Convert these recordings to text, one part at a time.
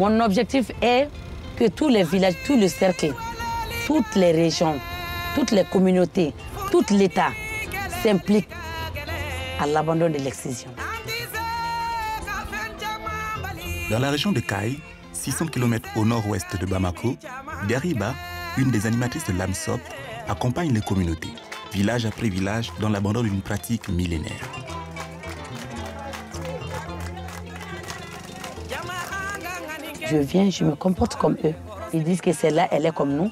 Mon objectif est que tous les villages, tout le cercle, toutes les régions, toutes les communautés, tout l'État s'impliquent à l'abandon de l'excision. Dans la région de Kaï, 600 km au nord-ouest de Bamako, Deriba, une des animatrices de l'AMSOP, accompagne les communautés, village après village, dans l'abandon d'une pratique millénaire. Je viens, je me comporte comme eux. Ils disent que celle-là, elle est comme nous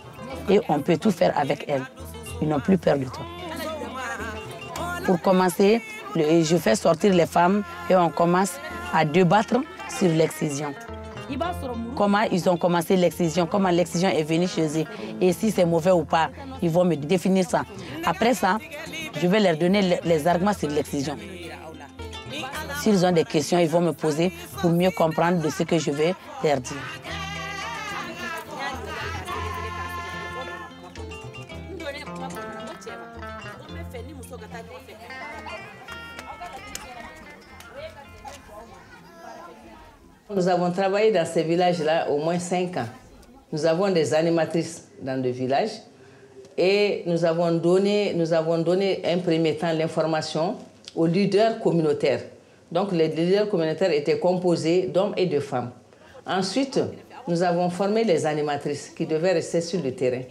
et on peut tout faire avec elle. Ils n'ont plus peur de toi. Pour commencer, je fais sortir les femmes et on commence à débattre sur l'excision. Comment ils ont commencé l'excision, comment l'excision est venue chez eux et si c'est mauvais ou pas, ils vont me définir ça. Après ça, je vais leur donner les arguments sur l'excision. S'ils ont des questions, ils vont me poser pour mieux comprendre de ce que je vais leur dire. Nous avons travaillé dans ces villages-là au moins 5 ans. Nous avons des animatrices dans le village et nous avons donné un premier temps l'information aux leaders communautaires. Donc les leaders communautaires étaient composés d'hommes et de femmes. Ensuite, nous avons formé les animatrices qui devaient rester sur le terrain.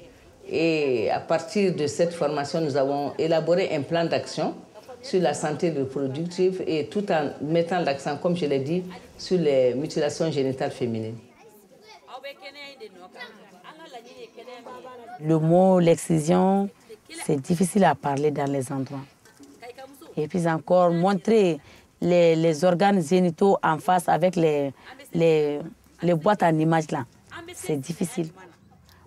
Et à partir de cette formation, nous avons élaboré un plan d'action sur la santé reproductive et tout en mettant l'accent, comme je l'ai dit, sur les mutilations génitales féminines. Le mot l'excision, c'est difficile à parler dans les endroits. Et puis encore, montrer les organes génitaux en face avec les boîtes en images là, c'est difficile.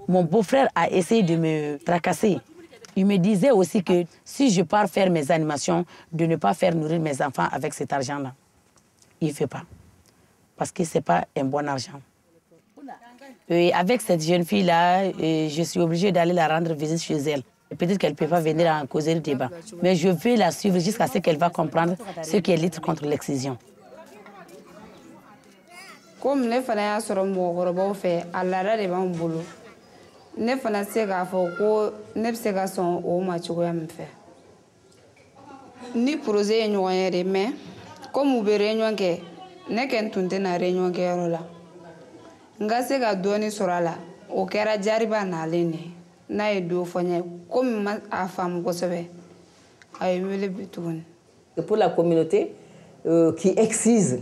Mon beau-frère a essayé de me tracasser. Il me disait aussi que si je pars faire mes animations, de ne pas faire nourrir mes enfants avec cet argent-là. Il ne fait pas. Parce que ce n'est pas un bon argent. Et avec cette jeune fille-là, je suis obligée d'aller la rendre visite chez elle. Peut-être qu'elle ne peut pas venir en causer le débat. Mais je vais la suivre jusqu'à ce qu'elle va comprendre ce qu'est lutte contre l'excision. Comme ne fana y'a sɔrɔ mɔgɔkɔrɔbaw fɛ a laada de b'an bolo ne fana se k'a fɔ ko ne bɛ se ka sɔn o ma cogoya min fɛ ni projet ye ɲɔgɔn ye de mais comme u bɛ réunion kɛ ne kɛ tun tɛ na réunion kɛyɔrɔ la n ka se ka dɔɔni sɔrɔ a la o kɛra Jariba nalen de n'a ye don fɔ n ye comme ma a faamu kosɛbɛ a ye wele bi tuguni. Pour la communauté qui excise,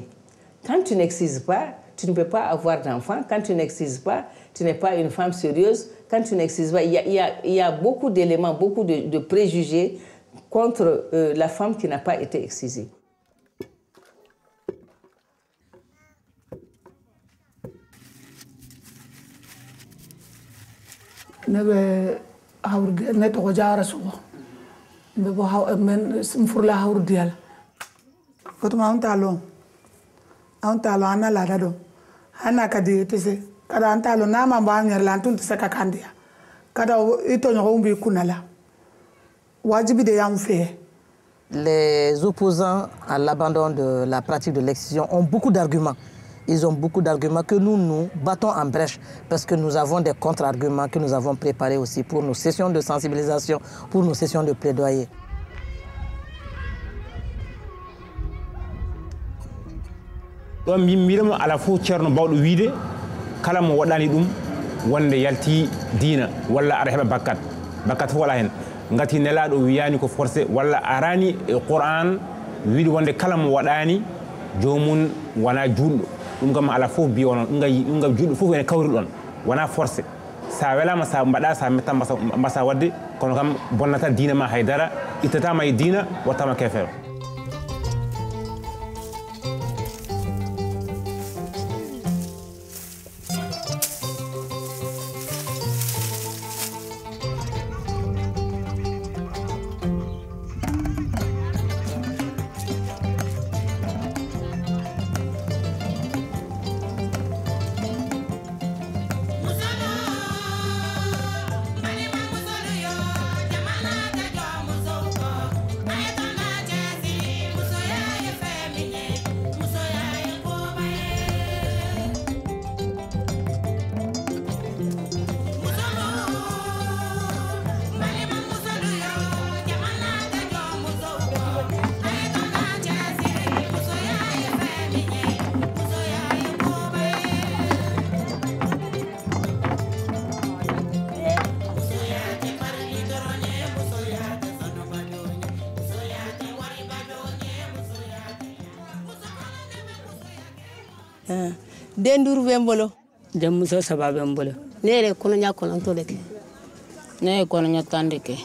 quand tu n'excises pas, tu ne peux pas avoir d'enfants. Quand tu n'excises pas, tu n'es pas une femme sérieuse. Quand tu n'excises pas, il y a beaucoup d'éléments, beaucoup de préjugés contre la femme qui n'a pas été excisée. Hana kadi tese kada antalo na mamba nyarla tun tse kakandia kada ito nyombi kunala wajibi de yamfe. Les opposants à l'abandon de la pratique de l'excision ont beaucoup d'arguments. Ils ont beaucoup d'arguments que nous battons en brèche parce que nous avons des contre-arguments que nous avons préparés aussi pour nos sessions de sensibilisation, pour nos sessions de plaidoyer. ɗon mbiɗamo ala fof ceerno bawɗo wiide kala mo waɗani ɗum wonde yalti diina walla aɗa heɓa bakkat fof wala hen ngati nelaɗo wiyani ko forcé walla arani e Qur'an wiide wonde kala mo waɗani jomum wona julɗo ɗum kam ala fof mbi onon ɗum gam julɗo fof ene kawri ɗon wona forcé sa welama sa mbaɗa sa metta mbasa wadde kono kam bonnata diina ma haydara ittatama e diina wattama kefere. Den duuru bɛ n bolo. Den muso 3 bɛ n bolo. Ne yɛrɛ kɔnɔɲa 9 de kɛ. Ne ye kɔnɔɲa 10 de kɛ.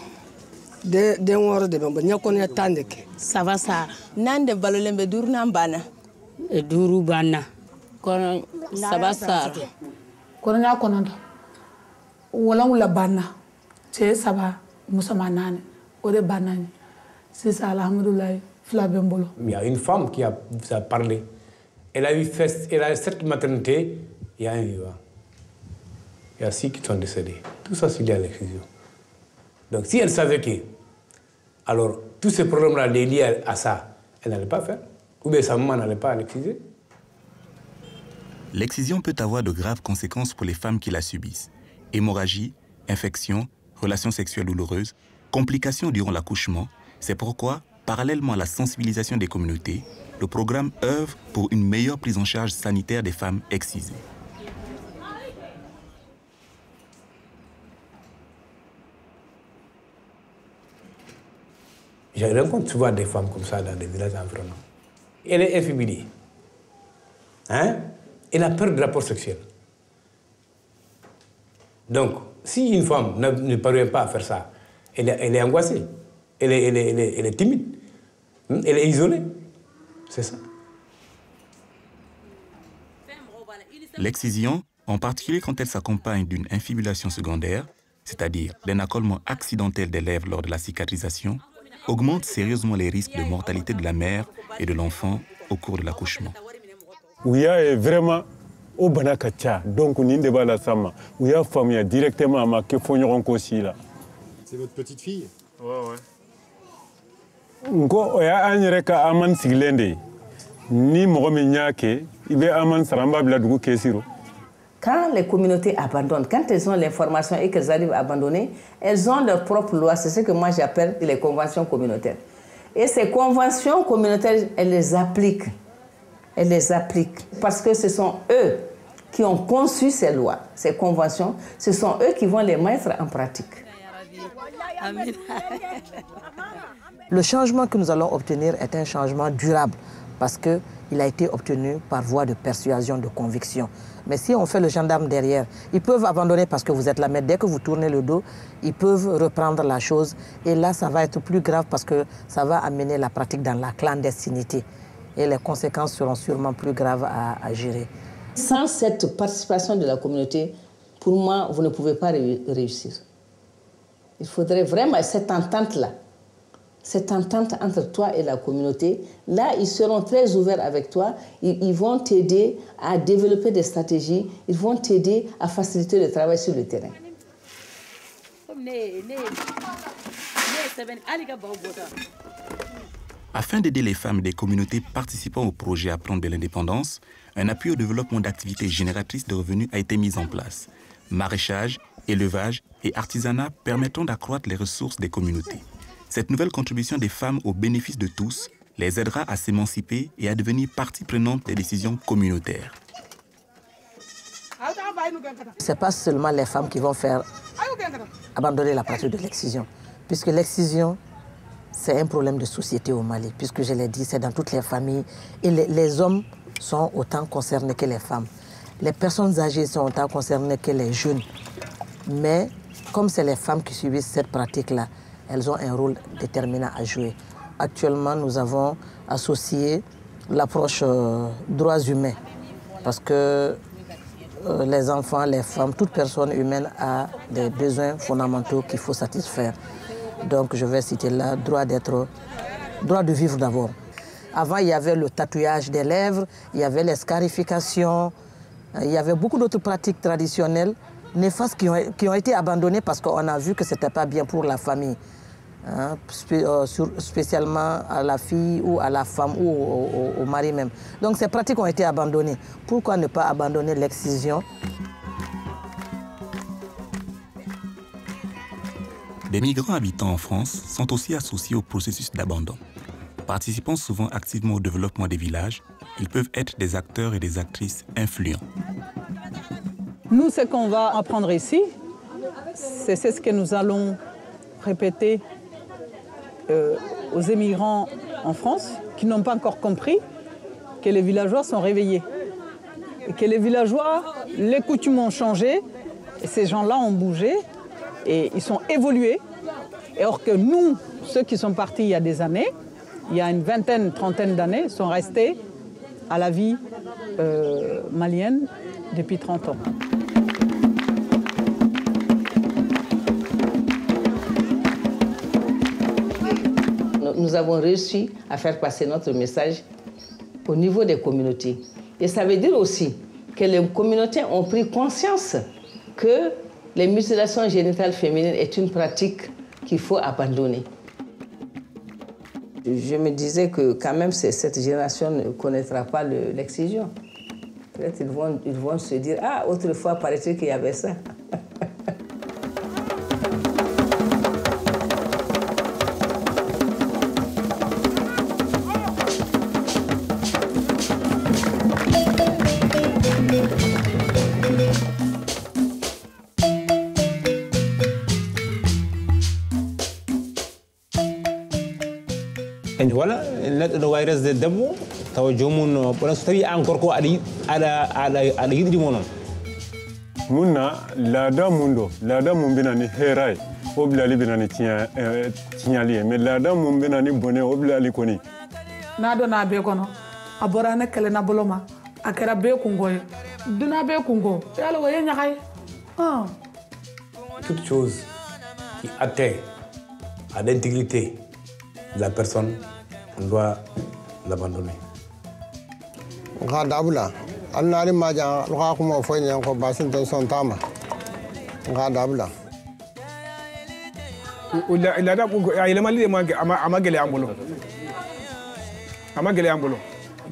Den 6 de bɛ n bolo. N ye kɔnɔɲa 10 de kɛ. Saba Sara. 4 de balolen bɛ 5nan banna. 5 banna. Saba Sara. Kɔnɔɲa 9 wolonwula banna cɛ 3 muso 4 o de banna sisan alhamdulilayi fila bɛ n bolo. Il y a une femme qui a parlé. Elle a eu 7 maternités, il y a un vivant. Il y a 6 qui sont décédés. Tout ça, c'est lié à l'excision. Donc, si elle savait que, alors, tous ces problèmes-là liés à ça, elle n'allait pas faire. Ou bien sa maman n'allait pas l'exciser. L'excision peut avoir de graves conséquences pour les femmes qui la subissent. Hémorragie, infection, relations sexuelles douloureuses, complications durant l'accouchement. C'est pourquoi, parallèlement à la sensibilisation des communautés, le programme œuvre pour une meilleure prise en charge sanitaire des femmes excisées. Je rencontre souvent des femmes comme ça dans des villages environnants. Elle est inféminée. Hein? Elle a peur de rapport sexuel. Donc, si une femme ne parvient pas à faire ça, elle est angoissée, elle est timide, elle est isolée. C'est ça. L'excision, en particulier quand elle s'accompagne d'une infibulation secondaire, c'est-à-dire d'un accolement accidentel des lèvres lors de la cicatrisation, augmente sérieusement les risques de mortalité de la mère et de l'enfant au cours de l'accouchement. Oui, vraiment, au Banakacha, donc on est la sama. Oui, famille directement à ma là. C'est votre petite fille? Ouais. Ngo oya anyereka aman siglende ni mogomi nyake ibe aman saramba bla dugu kesiro. Quand les communautés abandonnent, quand elles ont l'information et qu'elles arrivent à abandonner, elles ont leur propre loi. C'est ce que moi j'appelle les conventions communautaires. Et ces conventions communautaires, elles les appliquent. Elles les appliquent parce que ce sont eux qui ont conçu ces lois, ces conventions. Ce sont eux qui vont les mettre en pratique. Le changement que nous allons obtenir est un changement durable parce qu'il a été obtenu par voie de persuasion, de conviction. Mais si on fait le gendarme derrière, ils peuvent abandonner parce que vous êtes là, mais dès que vous tournez le dos, ils peuvent reprendre la chose. Et là, ça va être plus grave parce que ça va amener la pratique dans la clandestinité. Et les conséquences seront sûrement plus graves à gérer. Sans cette participation de la communauté, pour moi, vous ne pouvez pas réussir. Il faudrait vraiment cette entente-là, cette entente entre toi et la communauté. Là, ils seront très ouverts avec toi. Ils vont t'aider à développer des stratégies. Ils vont t'aider à faciliter le travail sur le terrain. Afin d'aider les femmes des communautés participant au projet Apprendre de l'indépendance, un appui au développement d'activités génératrices de revenus a été mis en place. Maraîchage, élevage et artisanat permettant d'accroître les ressources des communautés. Cette nouvelle contribution des femmes au bénéfice de tous les aidera à s'émanciper et à devenir partie prenante des décisions communautaires. Ce n'est pas seulement les femmes qui vont faire abandonner la pratique de l'excision, puisque l'excision, c'est un problème de société au Mali, puisque je l'ai dit, c'est dans toutes les familles. Et les hommes sont autant concernés que les femmes. Les personnes âgées sont autant concernées que les jeunes. Mais comme c'est les femmes qui subissent cette pratique-là, elles ont un rôle déterminant à jouer. Actuellement, nous avons associé l'approche droits humains, parce que les enfants, les femmes, toute personne humaine a des besoins fondamentaux qu'il faut satisfaire. Donc je vais citer là, droit de vivre d'abord. Avant, il y avait le tatouage des lèvres, il y avait les scarifications, il y avait beaucoup d'autres pratiques traditionnelles néfastes qui ont été abandonnées parce qu'on a vu que ce n'était pas bien pour la famille, hein, spécialement à la fille ou à la femme ou au mari même. Donc ces pratiques ont été abandonnées. Pourquoi ne pas abandonner l'excision? Des migrants habitant en France sont aussi associés au processus d'abandon. Participant souvent activement au développement des villages, ils peuvent être des acteurs et des actrices influents. Nous, ce qu'on va apprendre ici, c'est ce que nous allons répéter aux émigrants en France qui n'ont pas encore compris que les villageois sont réveillés. que les villageois, les coutumes ont changé, et ces gens-là ont bougé, et ils sont évolués. Et or que nous, ceux qui sont partis il y a des années, il y a une vingtaine, trentaine d'années, sont restés à la vie malienne depuis 30 ans. Nous avons réussi à faire passer notre message au niveau des communautés. Et ça veut dire aussi que les communautés ont pris conscience que les mutilations génitales féminines est une pratique qu'il faut abandonner. Je me disais que quand même cette génération ne connaîtra pas l'excision. Peut-être ils vont se dire « Ah, autrefois, paraît-il qu'il y avait ça ». Voilà, neɗɗo wawi resde debbo tawa jomum ɓoɗon so tawi an gorko aɗa yiɗirimo noon munna laada mum ɗo laada mum mbinani heeray o bilali binani tiñali e mais laada mum mbinani bone o bilali koni n'a ɗo na be kono a bɔra ne kɛlɛ na bolo ma a kɛra bee kungo ye duna bee kungo e ala wo ye ɲaga ye toute chose qui atteint à l'intégrité de la personne, on doit l'abandonner. Gadabula, Alnari Maja, Rakuma Foyan, Basinton Santama. Gadabula.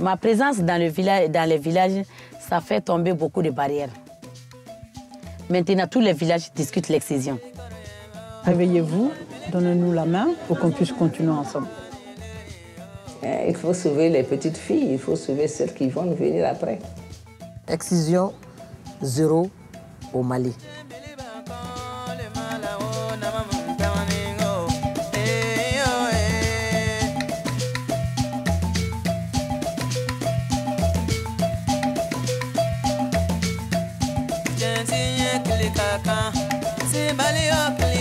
Ma présence dans les villages, ça fait tomber beaucoup de barrières. Maintenant, tous les villages discutent l'excision. Réveillez-vous, donnez-nous la main pour qu'on puisse continuer ensemble. Il faut sauver les petites filles, il faut sauver celles qui vont venir après. Excision zéro au Mali. Bali up.